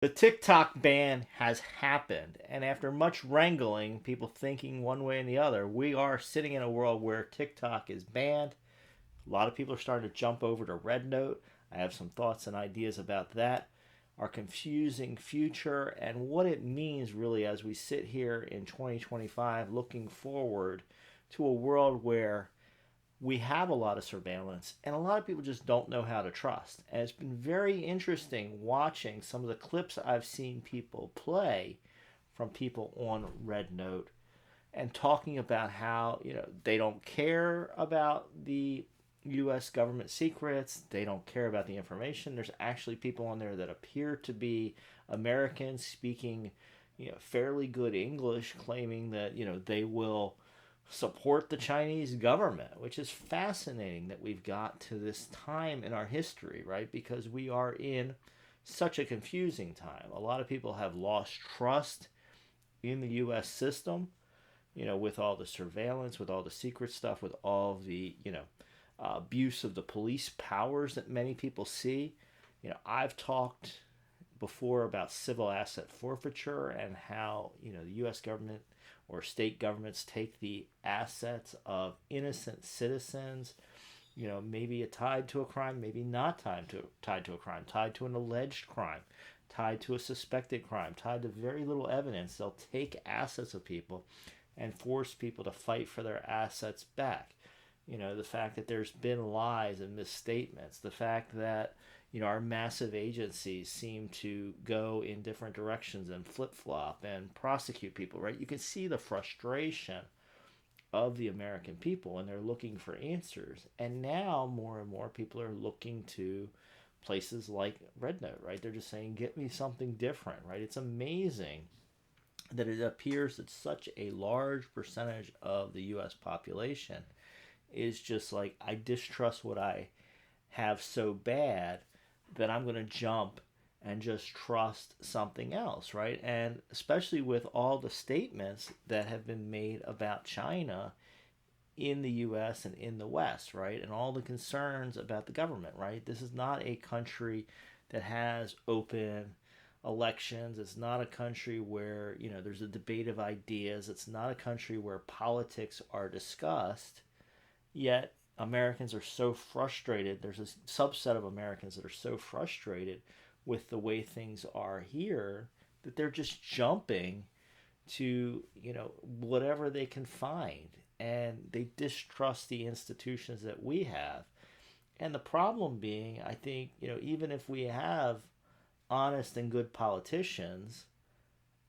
The TikTok ban has happened, and after much wrangling, people thinking one way and the other, we are sitting in a world where TikTok is banned. A lot of people are starting to jump over to Rednote. I have some thoughts and ideas about that. Our confusing future and what it means really as we sit here in 2025 looking forward to a world where we have a lot of surveillance and a lot of people just don't know how to trust. And it's been very interesting watching some of the clips I've seen people play from people on Rednote and talking about how, they don't care about the US government secrets, they don't care about the information. There's actually people on there that appear to be Americans speaking, fairly good English, claiming that, they will support the Chinese government, which is fascinating that we've got to this time in our history, right? Because we are in such a confusing time. A lot of people have lost trust in the US system, with all the surveillance, with all the secret stuff, with all the, abuse of the police powers that many people see. I've talked before about civil asset forfeiture and how the U.S. government or state governments take the assets of innocent citizens. Maybe tied to a crime, maybe not tied to a crime, tied to an alleged crime, tied to a suspected crime, tied to very little evidence. They'll take assets of people and force people to fight for their assets back. The fact that there's been lies and misstatements, the fact that our massive agencies seem to go in different directions and flip flop and prosecute people, right? You can see the frustration of the American people and they're looking for answers. And now more and more people are looking to places like Rednote, right? They're just saying, get me something different, right? It's amazing that it appears that such a large percentage of the US population is just like, I distrust what I have so bad that I'm going to jump and just trust something else, right? And especially with all the statements that have been made about China in the US and in the West, right? And all the concerns about the government, right? This is not a country that has open elections. It's not a country where, there's a debate of ideas. It's not a country where politics are discussed. Yet Americans are so frustrated. There's a subset of Americans that are so frustrated with the way things are here that they're just jumping to, whatever they can find. And they distrust the institutions that we have. And the problem being, I think, even if we have honest and good politicians,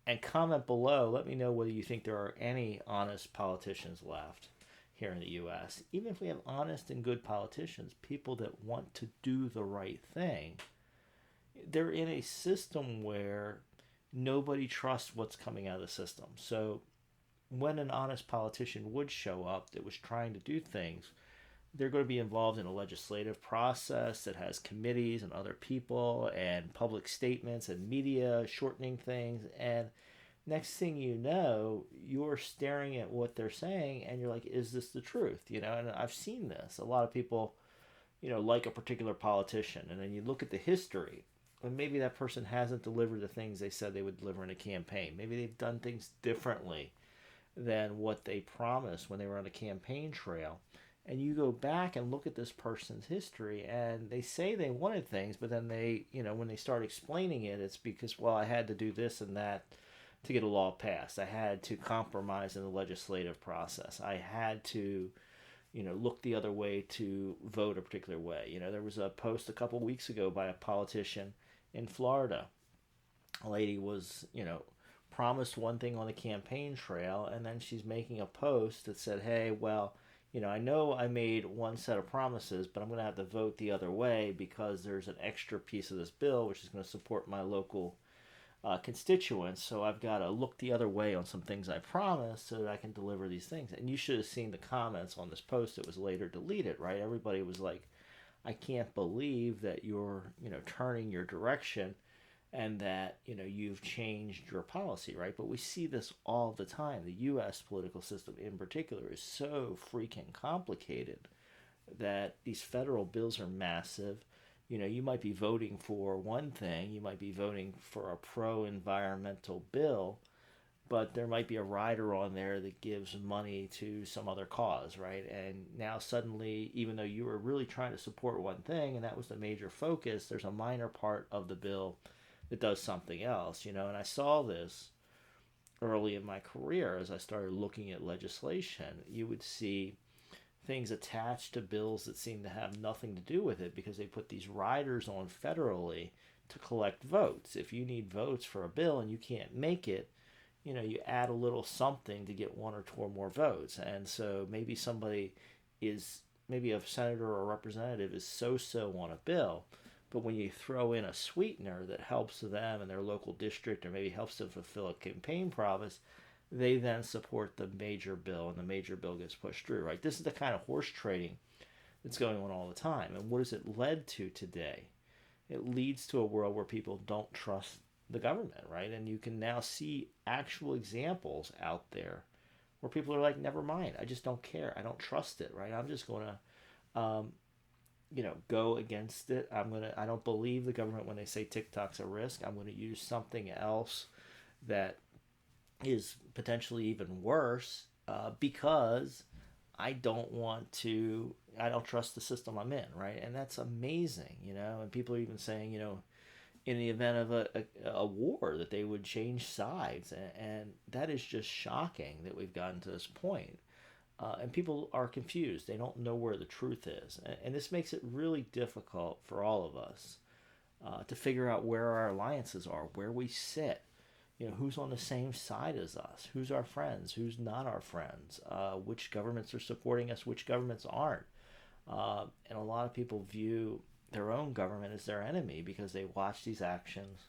and comment below, let me know whether you think there are any honest politicians left here in the US. Even if we have honest and good politicians, people that want to do the right thing, they're in a system where nobody trusts what's coming out of the system. So when an honest politician would show up that was trying to do things, they're going to be involved in a legislative process that has committees and other people and public statements and media shortening things. And next thing you know, you're staring at what they're saying and you're like, is this the truth? And I've seen this. A lot of people, like a particular politician, and then you look at the history, and maybe that person hasn't delivered the things they said they would deliver in a campaign. Maybe they've done things differently than what they promised when they were on a campaign trail. And you go back and look at this person's history, and they say they wanted things, but then they, when they start explaining it, it's because, well, I had to do this and that to get a law passed. I had to compromise in the legislative process. I had to, look the other way to vote a particular way. There was a post a couple weeks ago by a politician in Florida. A lady was, promised one thing on the campaign trail, and then she's making a post that said, hey, well, I know I made one set of promises, but I'm going to have to vote the other way because there's an extra piece of this bill which is going to support my local constituents. So I've got to look the other way on some things I promised so that I can deliver these things. And you should have seen the comments on this post. It was later deleted, right? Everybody was like, I can't believe that you're, turning your direction and that you've changed your policy, right? But we see this all the time. The US political system in particular is so freaking complicated that these federal bills are massive. You might be voting for one thing, you might be voting for a pro-environmental bill, but there might be a rider on there that gives money to some other cause, right? And now suddenly, even though you were really trying to support one thing and that was the major focus, there's a minor part of the bill that does something else, And I saw this early in my career as I started looking at legislation. You would see things attached to bills that seem to have nothing to do with it because they put these riders on federally to collect votes. If you need votes for a bill and you can't make it, you add a little something to get one or two or more votes. And so maybe maybe a senator or a representative is so on a bill, but when you throw in a sweetener that helps them in their local district or maybe helps them fulfill a campaign promise, they then support the major bill and the major bill gets pushed through, right? This is the kind of horse trading that's going on all the time. And what has it led to today? It leads to a world where people don't trust the government, right? And you can now see actual examples out there where people are like, never mind, I just don't care, I don't trust it, right? I'm just going to go against it. I don't believe the government when they say TikTok's a risk. I'm going to use something else that is potentially even worse because I don't trust the system I'm in, right? And that's amazing, and people are even saying, in the event of a war that they would change sides, and that is just shocking that we've gotten to this point. And people are confused. They don't know where the truth is. And this makes it really difficult for all of us to figure out where our alliances are, where we sit, who's on the same side as us, who's our friends, who's not our friends, which governments are supporting us, which governments aren't. And a lot of people view their own government as their enemy because they watch these actions,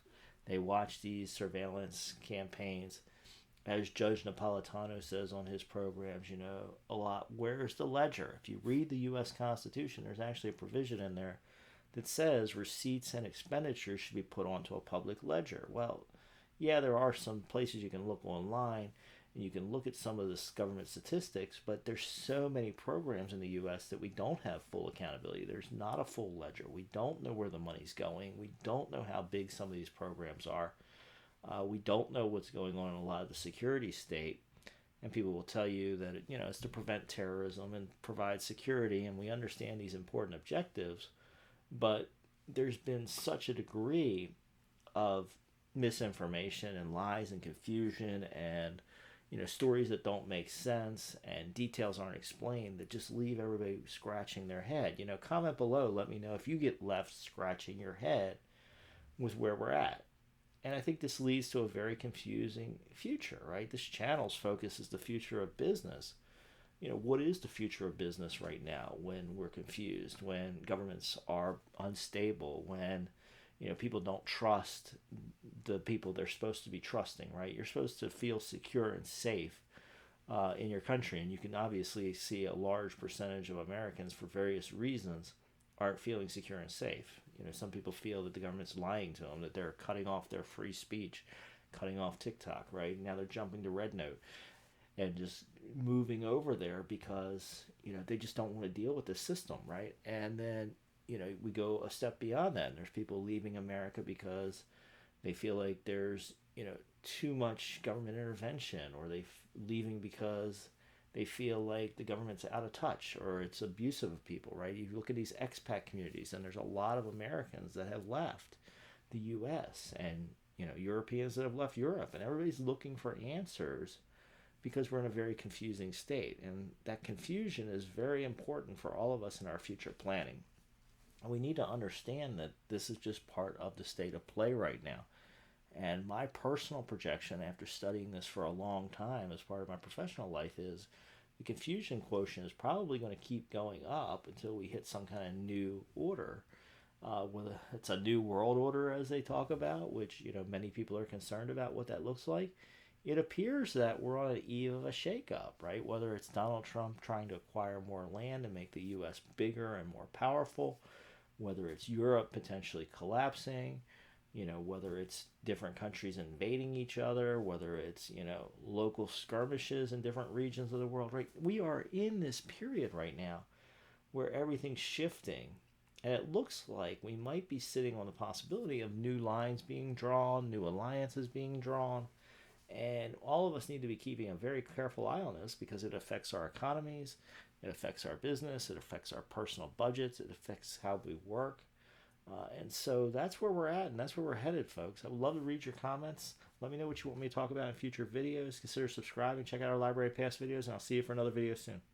they watch these surveillance campaigns. As Judge Napolitano says on his programs, a lot, where's the ledger? If you read the U.S. Constitution, there's actually a provision in there that says receipts and expenditures should be put onto a public ledger. Well, yeah, there are some places you can look online and you can look at some of this government statistics, but there's so many programs in the U.S. that we don't have full accountability. There's not a full ledger. We don't know where the money's going. We don't know how big some of these programs are. We don't know what's going on in a lot of the security state, and people will tell you that it's to prevent terrorism and provide security, and we understand these important objectives, but there's been such a degree of misinformation and lies and confusion and stories that don't make sense and details aren't explained that just leave everybody scratching their head. Comment below, let me know if you get left scratching your head with where we're at. And I think this leads to a very confusing future, right? This channel's focus is the future of business. What is the future of business right now when we're confused, when governments are unstable, when, people don't trust the people they're supposed to be trusting, right? You're supposed to feel secure and safe in your country. And you can obviously see a large percentage of Americans, for various reasons, aren't feeling secure and safe. Some people feel that the government's lying to them, that they're cutting off their free speech, cutting off TikTok, right? Now they're jumping to Rednote and just moving over there because, they just don't want to deal with the system, right? And then, we go a step beyond that. And there's people leaving America because they feel like there's, too much government intervention, or leaving because they feel like the government's out of touch or it's abusive of people, right? You look at these expat communities, and there's a lot of Americans that have left the U.S. and, Europeans that have left Europe, and everybody's looking for answers because we're in a very confusing state. And that confusion is very important for all of us in our future planning. And we need to understand that this is just part of the state of play right now. And my personal projection after studying this for a long time as part of my professional life is the confusion quotient is probably going to keep going up until we hit some kind of new order. Whether it's a new world order, as they talk about, which many people are concerned about what that looks like. It appears that we're on the eve of a shakeup, right? Whether it's Donald Trump trying to acquire more land and make the U.S. bigger and more powerful, whether it's Europe potentially collapsing, whether it's different countries invading each other, whether it's, local skirmishes in different regions of the world, right? We are in this period right now where everything's shifting And it looks like we might be sitting on the possibility of new lines being drawn, new alliances being drawn. And all of us need to be keeping a very careful eye on this because it affects our economies, it affects our business, it affects our personal budgets, it affects how we work. And so that's where we're at, and that's where we're headed, folks. I would love to read your comments. Let me know what you want me to talk about in future videos. Consider subscribing. Check out our library of past videos, and I'll see you for another video soon.